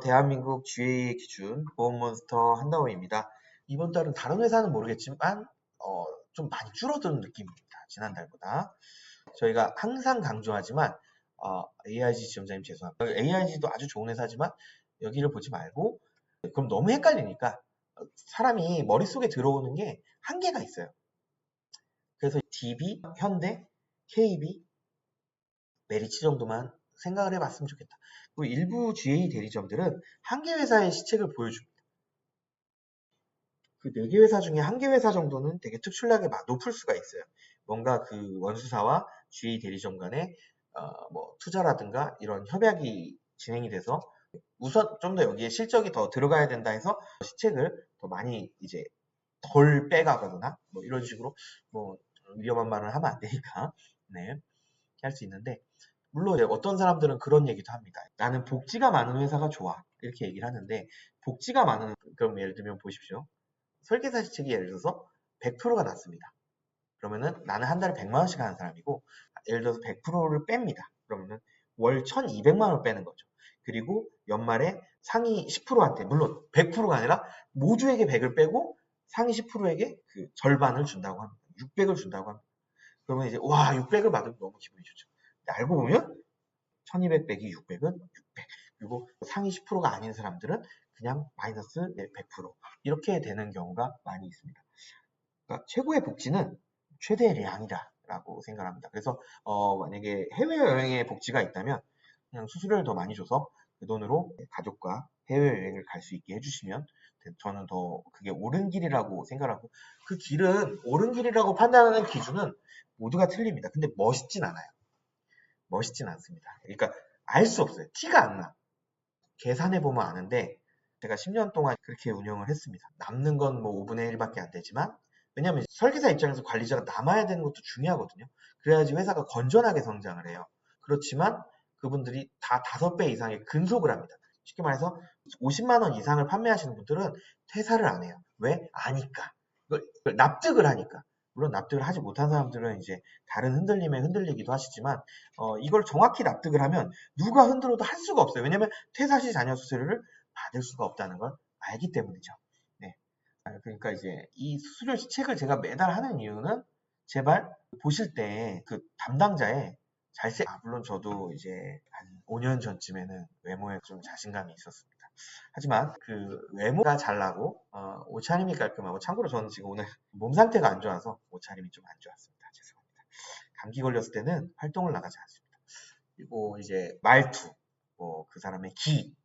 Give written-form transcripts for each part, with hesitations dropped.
대한민국 GA 기준 보험몬스터 한다호입니다. 이번 달은 다른 회사는 모르겠지만 좀 많이 줄어드는 느낌입니다. 지난달보다. 저희가 항상 강조하지만 AIG 지원자님 죄송합니다. AIG도 아주 좋은 회사지만 여기를 보지 말고 그럼 너무 헷갈리니까 사람이 머릿속에 들어오는 게 한계가 있어요. 그래서 DB, 현대, KB, 메리츠 정도만 생각을 해봤으면 좋겠다. 그리고 일부 GA 대리점들은 한 개 회사의 시책을 보여줍니다. 그 4개 회사 중에 한 개 회사 정도는 되게 특출나게 높을 수가 있어요. 뭔가 그 원수사와 GA 대리점 간에 투자라든가 이런 협약이 진행이 돼서 우선 좀 더 여기에 실적이 더 들어가야 된다 해서 시책을 더 많이 이제 덜 빼가거나 뭐 이런 식으로 뭐 위험한 말을 하면 안 되니까 네, 할 수 있는데 물론 어떤 사람들은 그런 얘기도 합니다. 나는 복지가 많은 회사가 좋아. 이렇게 얘기를 하는데 복지가 많은 그럼 예를 들면 보십시오. 설계사 시책이 예를 들어서 100%가 낮습니다. 그러면은 나는 한 달에 100만 원씩 하는 사람이고 예를 들어서 100%를 뺍니다. 그러면은 월 1200만 원 빼는 거죠. 그리고 연말에 상위 10%한테 물론 100%가 아니라 모두에게 100을 빼고 상위 10%에게 그 절반을 준다고 합니다. 600을 준다고 합니다. 그러면 이제 와 600을 받으면 너무 기분이 좋죠. 근데 알고 보면 1200 빼기 600은 600 그리고 상위 10%가 아닌 사람들은 그냥 마이너스 100% 이렇게 되는 경우가 많이 있습니다. 그러니까 최고의 복지는 최대의 양이다라고 생각합니다. 그래서 만약에 해외여행의 복지가 있다면 그냥 수수료를 더 많이 줘서 그 돈으로 가족과 해외여행을 갈 수 있게 해주시면 저는 더 그게 옳은 길이라고 생각하고 그 길은 옳은 길이라고 판단하는 기준은 모두가 틀립니다. 근데 멋있진 않아요. 멋있진 않습니다. 그러니까 알 수 없어요. 티가 안 나. 계산해보면 아는데 제가 10년 동안 그렇게 운영을 했습니다. 남는 건 뭐 5분의 1밖에 안 되지만 왜냐면 설계사 입장에서 관리자가 남아야 되는 것도 중요하거든요. 그래야지 회사가 건전하게 성장을 해요. 그렇지만 그분들이 다 5배 이상의 근속을 합니다. 쉽게 말해서 50만 원 이상을 판매하시는 분들은 퇴사를 안 해요. 왜? 아니까. 이걸 납득을 하니까. 물론 납득을 하지 못한 사람들은 이제 다른 흔들림에 흔들리기도 하시지만 이걸 정확히 납득을 하면 누가 흔들어도 할 수가 없어요. 왜냐면 퇴사 시 자녀 수수료를 받을 수가 없다는 걸 알기 때문이죠. 네. 그러니까 이제 이 수수료 시책을 제가 매달 하는 이유는 제발 보실 때 그 담당자의 물론 저도 이제 한 5년 전쯤에는 외모에 좀 자신감이 있었습니다. 하지만 그 외모가 잘나고 옷차림이 깔끔하고 참고로 저는 지금 오늘 몸 상태가 안 좋아서 옷차림이 좀 안 좋았습니다. 죄송합니다. 감기 걸렸을 때는 활동을 나가지 않습니다. 그리고 이제 말투, 그 사람의 기,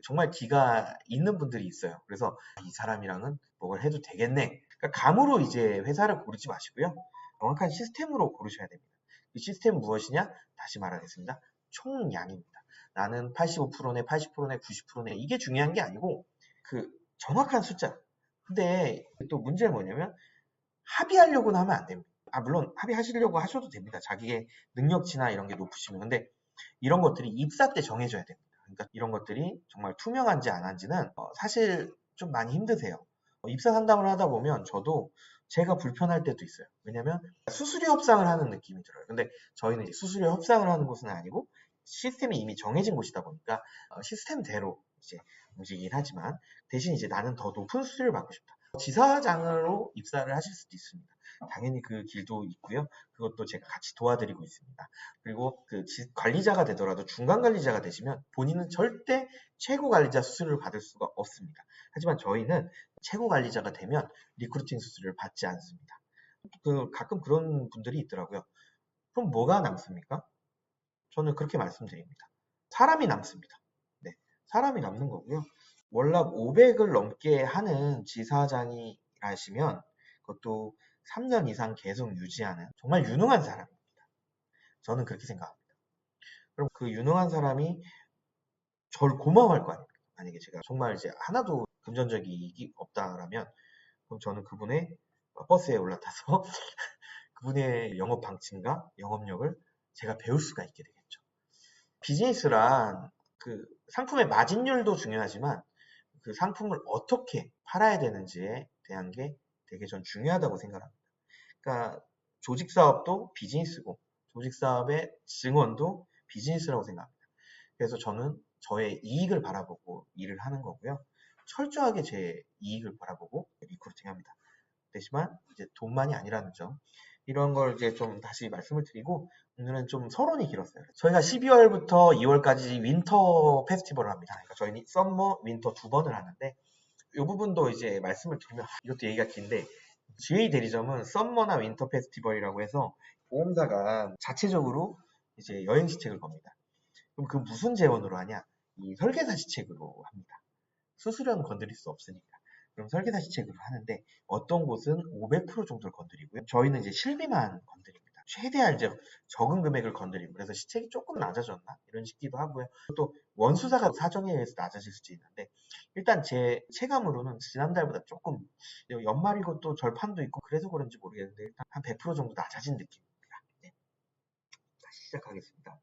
정말 기가 있는 분들이 있어요. 그래서 이 사람이랑은 뭘 해도 되겠네. 그러니까 감으로 이제 회사를 고르지 마시고요. 정확한 시스템으로 고르셔야 됩니다. 그 시스템은 무엇이냐? 다시 말하겠습니다. 총량입니다. 나는 85%네, 80%네, 90%네 이게 중요한 게 아니고 그 정확한 숫자. 근데 또 문제는 뭐냐면 합의하려고는 하면 안 됩니다. 물론 합의하시려고 하셔도 됩니다. 자기의 능력치나 이런 게 높으시면. 근데 이런 것들이 입사 때 정해져야 됩니다. 그러니까 이런 것들이 정말 투명한지 안 한지는 사실 좀 많이 힘드세요. 입사 상담을 하다 보면 저도 제가 불편할 때도 있어요. 왜냐면 수수료 협상을 하는 느낌이 들어요. 근데 저희는 이제 수수료 협상을 하는 곳은 아니고 시스템이 이미 정해진 곳이다 보니까 시스템대로 이제 움직이긴 하지만 대신 이제 나는 더 높은 수수료를 받고 싶다. 지사장으로 입사를 하실 수도 있습니다. 당연히 그 길도 있고요. 그것도 제가 같이 도와드리고 있습니다. 그리고 그 관리자가 되더라도 중간 관리자가 되시면 본인은 절대 최고 관리자 수수료를 받을 수가 없습니다. 하지만 저희는 최고 관리자가 되면 리크루팅 수수료를 받지 않습니다. 가끔 그런 분들이 있더라고요. 그럼 뭐가 남습니까? 저는 그렇게 말씀드립니다. 사람이 남습니다. 네, 사람이 남는 거고요. 월납 500을 넘게 하는 지사장이라시면 그것도 3년 이상 계속 유지하는 정말 유능한 사람입니다. 저는 그렇게 생각합니다. 그럼 그 유능한 사람이 저를 고마워할 거 아닙니까? 만약에 제가 정말 이제 하나도 금전적인 이익이 없다라면 그럼 저는 그분의 버스에 올라타서 그분의 영업 방침과 영업력을 제가 배울 수가 있게 되겠죠. 비즈니스란 그 상품의 마진율도 중요하지만 그 상품을 어떻게 팔아야 되는지에 대한 게 되게 전 중요하다고 생각합니다. 그러니까 조직 사업도 비즈니스고 조직 사업의 증언도 비즈니스라고 생각합니다. 그래서 저는 저의 이익을 바라보고 일을 하는 거고요. 철저하게 제 이익을 바라보고 리크루팅합니다. 되지만 이제 돈만이 아니라는 점, 이런 걸 이제 좀 다시 말씀을 드리고, 오늘은 좀 서론이 길었어요. 저희가 12월부터 2월까지 윈터 페스티벌을 합니다. 그러니까 저희는 썸머, 윈터 두 번을 하는데, 이 부분도 이제 말씀을 드리면 이것도 얘기가 긴데, GA 대리점은 썸머나 윈터 페스티벌이라고 해서 보험사가 자체적으로 이제 여행 시책을 겁니다. 그럼 그 무슨 재원으로 하냐? 이 설계사 시책으로 합니다. 수수료는 건드릴 수 없으니까. 그럼 설계사 시책으로 하는데, 어떤 곳은 500% 정도를 건드리고요. 저희는 이제 실비만 건드립니다. 최대한 이제 적은 금액을 건드리고, 그래서 시책이 조금 낮아졌나? 이런 식기도 하고요. 또 원수사가 사정에 의해서 낮아질 수도 있는데, 일단 제 체감으로는 지난달보다 조금, 연말이고 또 절판도 있고 그래서 그런지 모르겠는데, 일단 한 100% 정도 낮아진 느낌입니다. 네. 다시 시작하겠습니다.